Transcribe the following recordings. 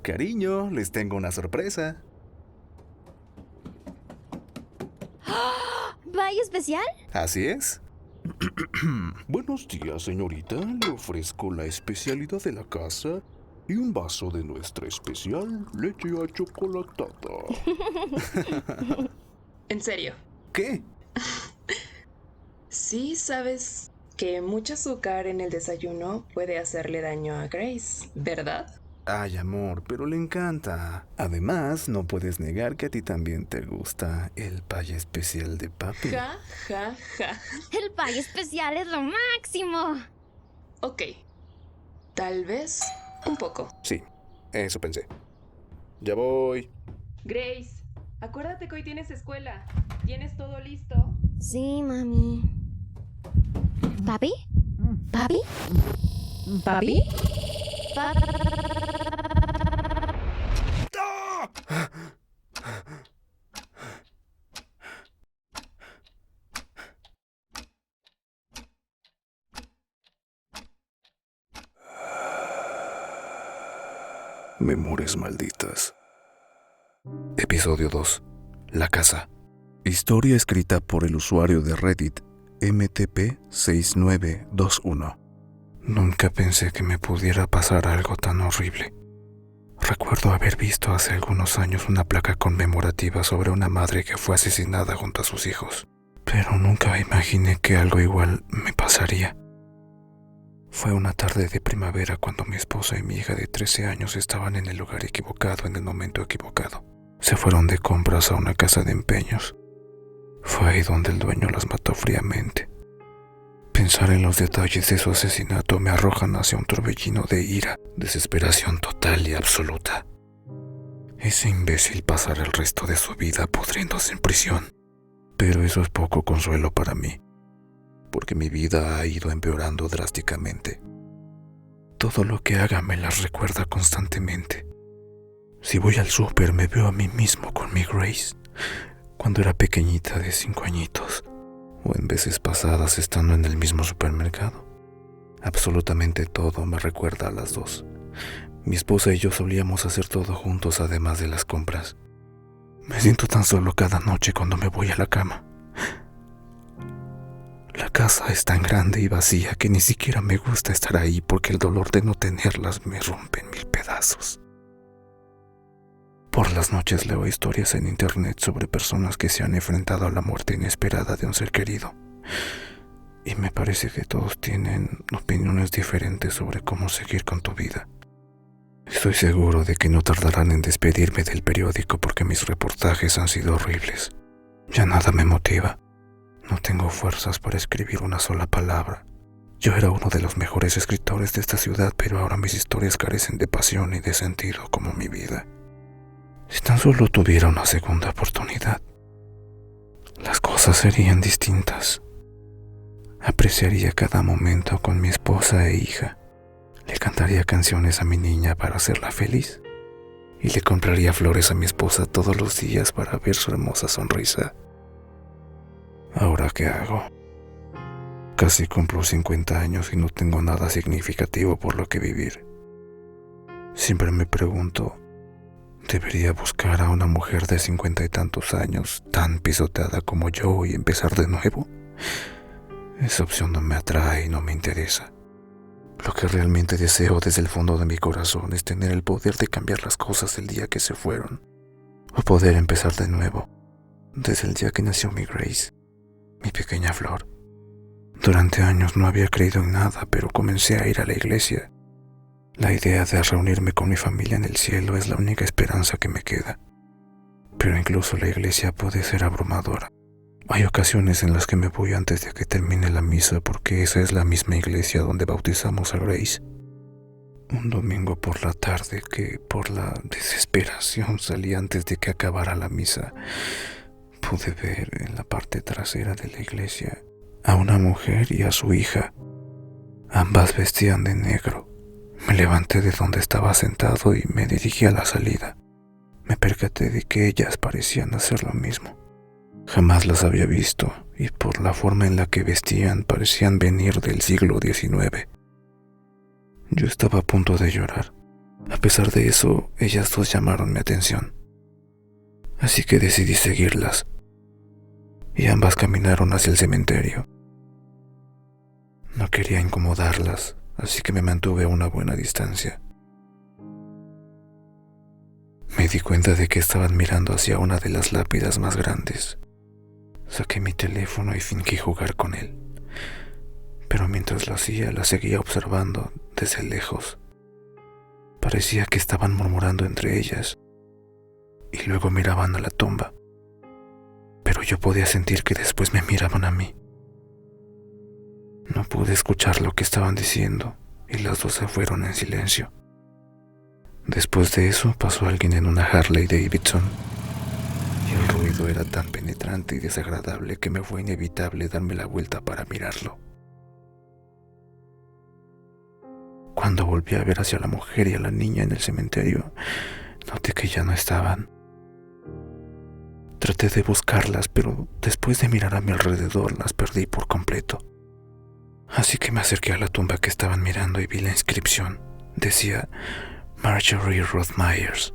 Cariño, les tengo una sorpresa. ¿Baño especial? Así es. Buenos días, señorita. Le ofrezco la especialidad de la casa y un vaso de nuestra especial leche achocolatada. En serio, ¿Qué? sí sabes que mucho azúcar en el desayuno puede hacerle daño a Grace, ¿verdad? Ay, amor, pero le encanta. Además, no puedes negar que a ti también te gusta el pay especial de papi. Ja, ja, ja. El pay especial es lo máximo. Ok, tal vez un poco. Sí, eso pensé. Ya voy. Grace, acuérdate que hoy tienes escuela. ¿Tienes todo listo? Sí, mami. ¿Papi? ¿Papi? ¿Papi? Memorias malditas. Episodio 2. La casa. Historia escrita por el usuario de Reddit MTP6921. Nunca pensé que me pudiera pasar algo tan horrible. Recuerdo haber visto hace algunos años una placa conmemorativa sobre una madre que fue asesinada junto a sus hijos, pero nunca imaginé que algo igual me pasaría. Fue una tarde de primavera cuando mi esposa y mi hija de 13 años estaban en el lugar equivocado en el momento equivocado. Se fueron de compras a una casa de empeños. Fue ahí donde el dueño las mató fríamente. Pensar en los detalles de su asesinato me arrojan hacia un torbellino de ira, desesperación total y absoluta. Ese imbécil pasará el resto de su vida pudriéndose en prisión. Pero eso es poco consuelo para mí, porque mi vida ha ido empeorando drásticamente. Todo lo que haga me las recuerda constantemente. Si voy al súper me veo a mí mismo con mi Grace, cuando era pequeñita de 5 añitos, o en veces pasadas estando en el mismo supermercado. Absolutamente todo me recuerda a las dos. Mi esposa y yo solíamos hacer todo juntos además de las compras. Me siento tan solo cada noche cuando me voy a la cama. La casa es tan grande y vacía que ni siquiera me gusta estar ahí porque el dolor de no tenerlas me rompe en mil pedazos. Por las noches leo historias en internet sobre personas que se han enfrentado a la muerte inesperada de un ser querido. Y me parece que todos tienen opiniones diferentes sobre cómo seguir con tu vida. Estoy seguro de que no tardarán en despedirme del periódico porque mis reportajes han sido horribles. Ya nada me motiva. No tengo fuerzas para escribir una sola palabra. Yo era uno de los mejores escritores de esta ciudad, pero ahora mis historias carecen de pasión y de sentido como mi vida. Si tan solo tuviera una segunda oportunidad, las cosas serían distintas. Apreciaría cada momento con mi esposa e hija. Le cantaría canciones a mi niña para hacerla feliz. Y le compraría flores a mi esposa todos los días para ver su hermosa sonrisa. ¿Ahora qué hago? Casi cumplo 50 años y no tengo nada significativo por lo que vivir. Siempre me pregunto, ¿debería buscar a una mujer de 50 y tantos años, tan pisoteada como yo, y empezar de nuevo? Esa opción no me atrae y no me interesa. Lo que realmente deseo desde el fondo de mi corazón es tener el poder de cambiar las cosas el día que se fueron, o poder empezar de nuevo, desde el día que nació mi Grace, mi pequeña flor. Durante años no había creído en nada, pero comencé a ir a la iglesia. La idea de reunirme con mi familia en el cielo es la única esperanza que me queda. Pero incluso la iglesia puede ser abrumadora. Hay ocasiones en las que me voy antes de que termine la misa porque esa es la misma iglesia donde bautizamos a Grace. Un domingo por la tarde que, por la desesperación, salí antes de que acabara la misa, pude ver en la parte trasera de la iglesia a una mujer y a su hija. Ambas vestían de negro. Me levanté de donde estaba sentado y me dirigí a la salida. Me percaté de que ellas parecían hacer lo mismo. Jamás las había visto y por la forma en la que vestían parecían venir del siglo XIX. Yo estaba a punto de llorar. A pesar de eso, ellas dos llamaron mi atención, así que decidí seguirlas, y ambas caminaron hacia el cementerio. No quería incomodarlas, así que me mantuve a una buena distancia. Me di cuenta de que estaban mirando hacia una de las lápidas más grandes. Saqué mi teléfono y fingí jugar con él, pero mientras lo hacía, la seguía observando desde lejos. Parecía que estaban murmurando entre ellas, y luego miraban a la tumba, pero yo podía sentir que después me miraban a mí. No pude escuchar lo que estaban diciendo, y las dos se fueron en silencio. Después de eso pasó alguien en una Harley Davidson, y el ruido era tan penetrante y desagradable que me fue inevitable darme la vuelta para mirarlo. Cuando volví a ver hacia la mujer y a la niña en el cementerio, noté que ya no estaban. Traté de buscarlas, pero después de mirar a mi alrededor las perdí por completo. Así que me acerqué a la tumba que estaban mirando y vi la inscripción. Decía Marjorie Ruth Myers.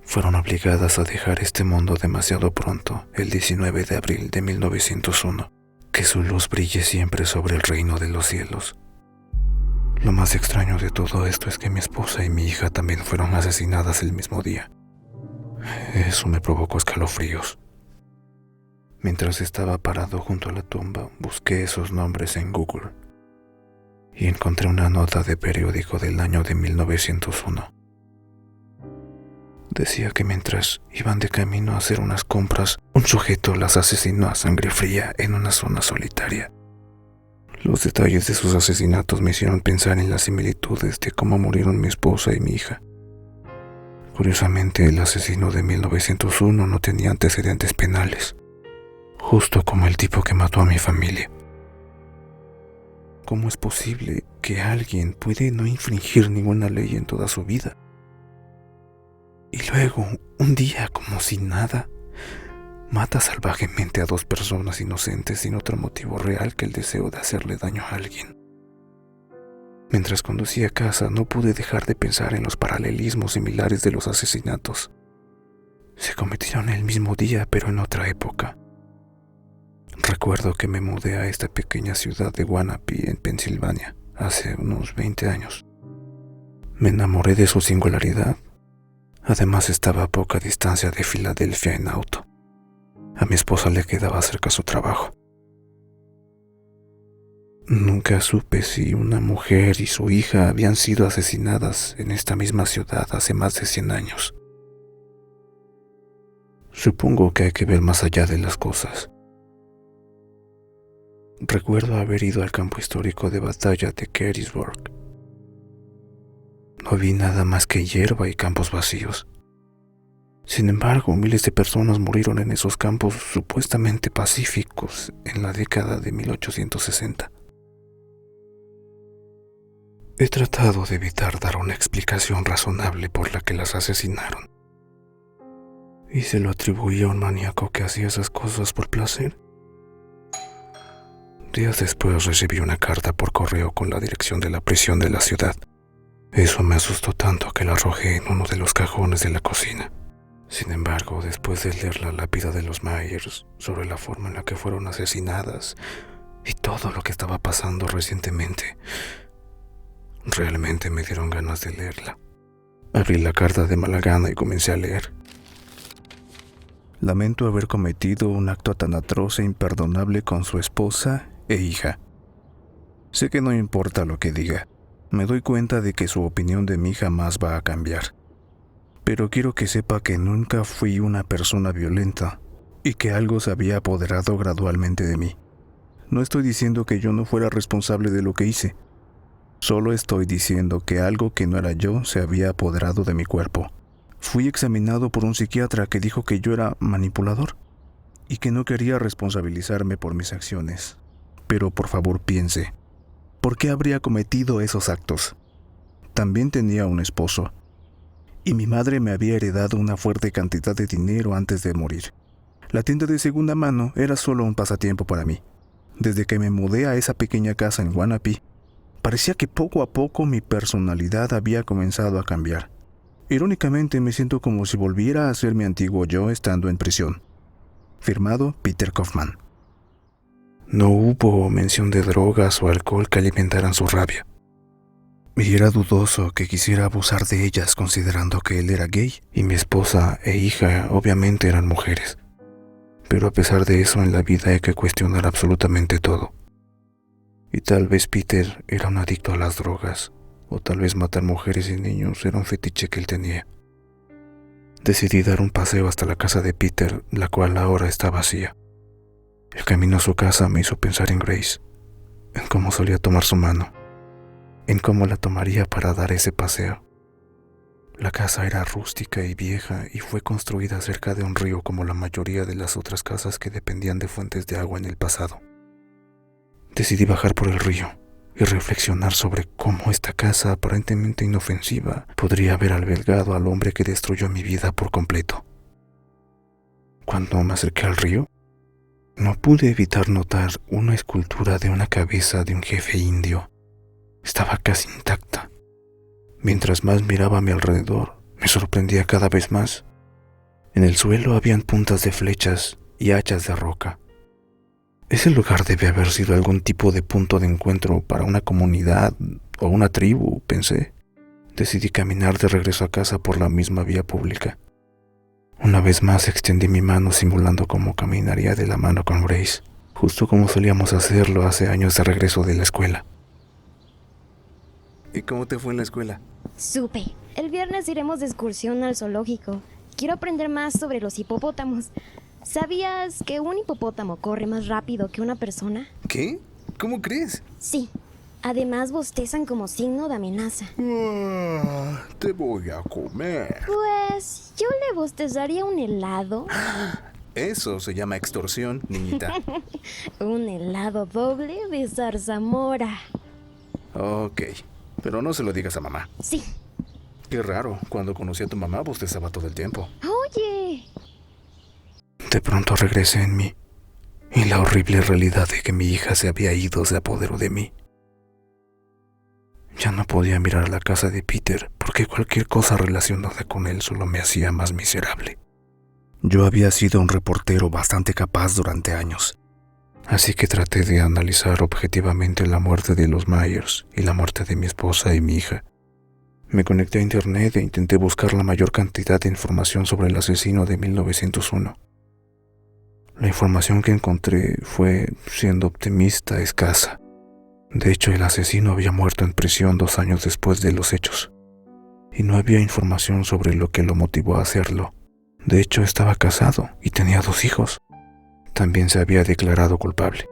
Fueron obligadas a dejar este mundo demasiado pronto, el 19 de abril de 1901. Que su luz brille siempre sobre el reino de los cielos. Lo más extraño de todo esto es que mi esposa y mi hija también fueron asesinadas el mismo día. Eso me provocó escalofríos. Mientras estaba parado junto a la tumba, busqué esos nombres en Google y encontré una nota de periódico del año de 1901. Decía que mientras iban de camino a hacer unas compras, un sujeto las asesinó a sangre fría en una zona solitaria. Los detalles de sus asesinatos me hicieron pensar en las similitudes de cómo murieron mi esposa y mi hija. Curiosamente, el asesino de 1901 no tenía antecedentes penales, justo como el tipo que mató a mi familia. ¿Cómo es posible que alguien puede no infringir ninguna ley en toda su vida? Y luego, un día, como si nada, mata salvajemente a dos personas inocentes sin otro motivo real que el deseo de hacerle daño a alguien. Mientras conducía a casa, no pude dejar de pensar en los paralelismos similares de los asesinatos. Se cometieron el mismo día, pero en otra época. Recuerdo que me mudé a esta pequeña ciudad de Wanapie, en Pensilvania, hace unos 20 años. Me enamoré de su singularidad. Además, estaba a poca distancia de Filadelfia en auto. A mi esposa le quedaba cerca su trabajo. Nunca supe si una mujer y su hija habían sido asesinadas en esta misma ciudad hace más de 100 años. Supongo que hay que ver más allá de las cosas. Recuerdo haber ido al campo histórico de batalla de Gettysburg. No vi nada más que hierba y campos vacíos. Sin embargo, miles de personas murieron en esos campos supuestamente pacíficos en la década de 1860. He tratado de evitar dar una explicación razonable por la que las asesinaron. ¿Y se lo atribuí a un maníaco que hacía esas cosas por placer? Días después recibí una carta por correo con la dirección de la prisión de la ciudad. Eso me asustó tanto que la arrojé en uno de los cajones de la cocina. Sin embargo, después de leer la lápida de los Myers sobre la forma en la que fueron asesinadas y todo lo que estaba pasando recientemente, realmente me dieron ganas de leerla. Abrí la carta de mala gana y comencé a leer. Lamento haber cometido un acto tan atroz e imperdonable con su esposa e hija. Sé que no importa lo que diga. Me doy cuenta de que su opinión de mí jamás va a cambiar. Pero quiero que sepa que nunca fui una persona violenta y que algo se había apoderado gradualmente de mí. No estoy diciendo que yo no fuera responsable de lo que hice. Solo estoy diciendo que algo que no era yo se había apoderado de mi cuerpo. Fui examinado por un psiquiatra que dijo que yo era manipulador y que no quería responsabilizarme por mis acciones. Pero por favor piense, ¿por qué habría cometido esos actos? También tenía un esposo, y mi madre me había heredado una fuerte cantidad de dinero antes de morir. La tienda de segunda mano era solo un pasatiempo para mí. Desde que me mudé a esa pequeña casa en Wanapie, parecía que poco a poco mi personalidad había comenzado a cambiar. Irónicamente, me siento como si volviera a ser mi antiguo yo estando en prisión. Firmado Peter Kaufman. No hubo mención de drogas o alcohol que alimentaran su rabia. Y era dudoso que quisiera abusar de ellas considerando que él era gay y mi esposa e hija obviamente eran mujeres. Pero a pesar de eso en la vida hay que cuestionar absolutamente todo. Y tal vez Peter era un adicto a las drogas, o tal vez matar mujeres y niños era un fetiche que él tenía. Decidí dar un paseo hasta la casa de Peter, la cual ahora está vacía. El camino a su casa me hizo pensar en Grace, en cómo solía tomar su mano, en cómo la tomaría para dar ese paseo. La casa era rústica y vieja y fue construida cerca de un río como la mayoría de las otras casas que dependían de fuentes de agua en el pasado. Decidí bajar por el río y reflexionar sobre cómo esta casa aparentemente inofensiva podría haber albergado al hombre que destruyó mi vida por completo. Cuando me acerqué al río, no pude evitar notar una escultura de una cabeza de un jefe indio. Estaba casi intacta. Mientras más miraba a mi alrededor, me sorprendía cada vez más. En el suelo habían puntas de flechas y hachas de roca. Ese lugar debe haber sido algún tipo de punto de encuentro para una comunidad o una tribu, pensé. Decidí caminar de regreso a casa por la misma vía pública. Una vez más extendí mi mano simulando cómo caminaría de la mano con Grace, justo como solíamos hacerlo hace años de regreso de la escuela. ¿Y cómo te fue en la escuela? Supe. El viernes iremos de excursión al zoológico. Quiero aprender más sobre los hipopótamos. ¿Sabías que un hipopótamo corre más rápido que una persona? ¿Qué? ¿Cómo crees? Sí. Además bostezan como signo de amenaza. Te voy a comer. Pues yo le bostezaría un helado. Eso se llama extorsión, niñita. Un helado doble de zarzamora. Ok, pero no se lo digas a mamá. Sí. Qué raro, cuando conocí a tu mamá bostezaba todo el tiempo. Oye. De pronto regresé en mí, y la horrible realidad de que mi hija se había ido se apoderó de mí. Ya no podía mirar a la casa de Peter porque cualquier cosa relacionada con él solo me hacía más miserable. Yo había sido un reportero bastante capaz durante años, así que traté de analizar objetivamente la muerte de los Myers y la muerte de mi esposa y mi hija. Me conecté a internet e intenté buscar la mayor cantidad de información sobre el asesino de 1901. La información que encontré fue, siendo optimista, escasa. De hecho, el asesino había muerto en prisión 2 años después de los hechos, y no había información sobre lo que lo motivó a hacerlo. De hecho, estaba casado y tenía 2 hijos. También se había declarado culpable,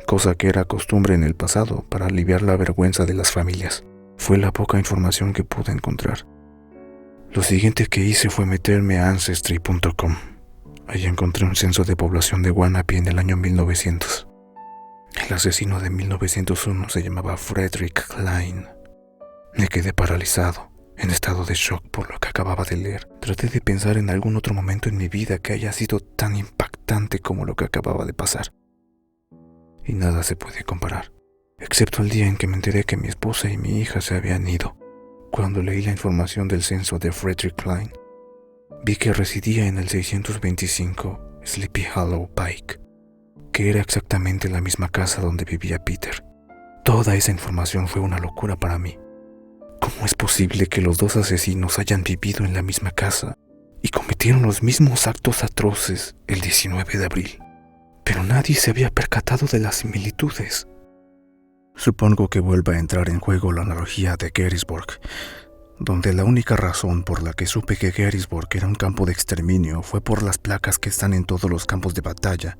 cosa que era costumbre en el pasado para aliviar la vergüenza de las familias. Fue la poca información que pude encontrar. Lo siguiente que hice fue meterme a Ancestry.com. Allí encontré un censo de población de Wanapie en el año 1900. El asesino de 1901 se llamaba Frederick Klein. Me quedé paralizado, en estado de shock por lo que acababa de leer. Traté de pensar en algún otro momento en mi vida que haya sido tan impactante como lo que acababa de pasar. Y nada se puede comparar, excepto el día en que me enteré que mi esposa y mi hija se habían ido. Cuando leí la información del censo de Frederick Klein, vi que residía en el 625 Sleepy Hollow Pike, que era exactamente la misma casa donde vivía Peter. Toda esa información fue una locura para mí. ¿Cómo es posible que los 2 asesinos hayan vivido en la misma casa y cometieron los mismos actos atroces el 19 de abril? Pero nadie se había percatado de las similitudes. Supongo que vuelva a entrar en juego la analogía de Gettysburg, donde la única razón por la que supe que Gettysburg era un campo de exterminio fue por las placas que están en todos los campos de batalla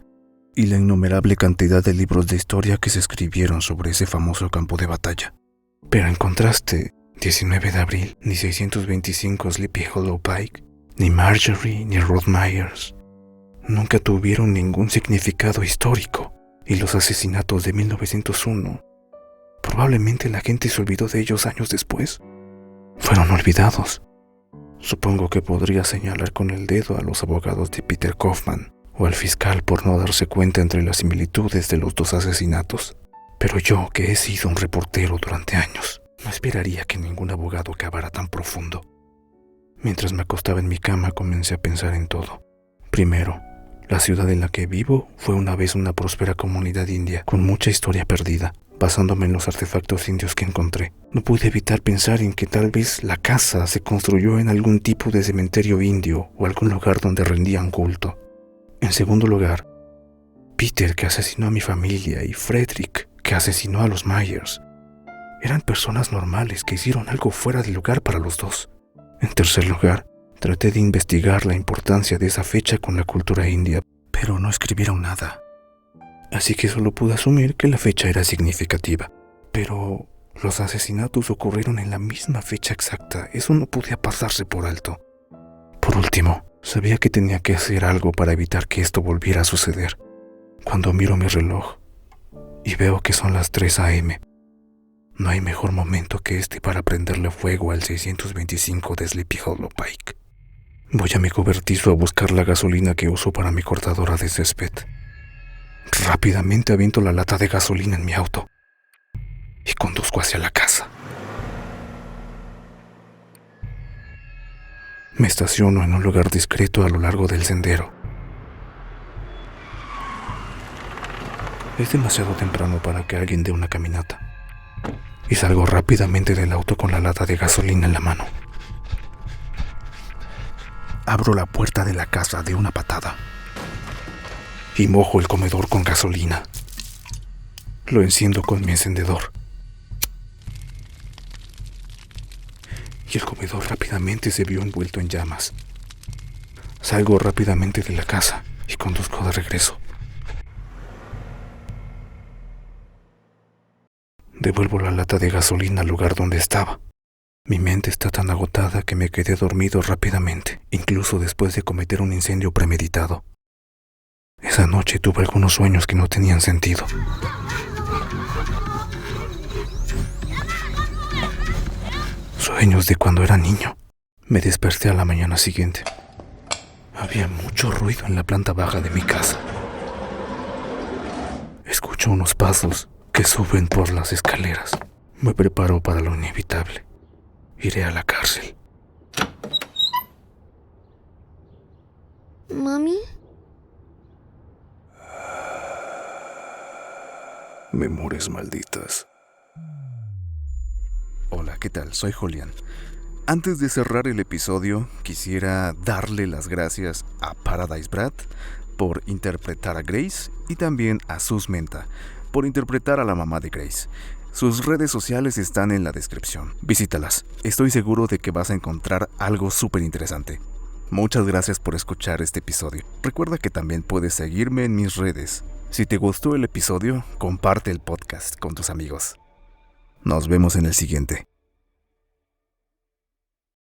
y la innumerable cantidad de libros de historia que se escribieron sobre ese famoso campo de batalla. Pero en contraste, 19 de abril, ni 625 Sleepy Hollow Pike, ni Marjorie, ni Ruth Myers nunca tuvieron ningún significado histórico, y los asesinatos de 1901, probablemente la gente se olvidó de ellos años después. Fueron olvidados. Supongo que podría señalar con el dedo a los abogados de Peter Kaufman o al fiscal por no darse cuenta entre las similitudes de los 2 asesinatos. Pero yo, que he sido un reportero durante años, no esperaría que ningún abogado cavara tan profundo. Mientras me acostaba en mi cama comencé a pensar en todo. Primero, la ciudad en la que vivo fue una vez una próspera comunidad india con mucha historia perdida. Basándome en los artefactos indios que encontré, no pude evitar pensar en que tal vez la casa se construyó en algún tipo de cementerio indio o algún lugar donde rendían culto. En segundo lugar, Peter, que asesinó a mi familia, y Frederick, que asesinó a los Myers, eran personas normales que hicieron algo fuera de lugar para los dos. En tercer lugar, traté de investigar la importancia de esa fecha con la cultura india, pero no escribieron nada. Así que solo pude asumir que la fecha era significativa. Pero los asesinatos ocurrieron en la misma fecha exacta. Eso no podía pasarse por alto. Por último, sabía que tenía que hacer algo para evitar que esto volviera a suceder. Cuando miro mi reloj y veo que son las 3 a.m., no hay mejor momento que este para prenderle fuego al 625 de Sleepy Hollow Pike. Voy a mi cobertizo a buscar la gasolina que uso para mi cortadora de césped. Rápidamente aviento la lata de gasolina en mi auto y conduzco hacia la casa. Me estaciono en un lugar discreto a lo largo del sendero. Es demasiado temprano para que alguien dé una caminata, y salgo rápidamente del auto con la lata de gasolina en la mano. Abro la puerta de la casa de una patada y mojo el comedor con gasolina. Lo enciendo con mi encendedor y el comedor rápidamente se vio envuelto en llamas. Salgo rápidamente de la casa y conduzco de regreso. Devuelvo la lata de gasolina al lugar donde estaba. Mi mente está tan agotada que me quedé dormido rápidamente, incluso después de cometer un incendio premeditado. Esa noche tuve algunos sueños que no tenían sentido. Sueños de cuando era niño. Me desperté a la mañana siguiente. Había mucho ruido en la planta baja de mi casa. Escucho unos pasos que suben por las escaleras. Me preparo para lo inevitable. Iré a la cárcel. ¿Mami? Memorias malditas. Hola, ¿qué tal? Soy Julián. Antes de cerrar el episodio, quisiera darle las gracias a Paradise Brat por interpretar a Grace y también a Sus Menta por interpretar a la mamá de Grace. Sus redes sociales están en la descripción. Visítalas. Estoy seguro de que vas a encontrar algo súper interesante. Muchas gracias por escuchar este episodio. Recuerda que también puedes seguirme en mis redes. Si te gustó el episodio, comparte el podcast con tus amigos. Nos vemos en el siguiente.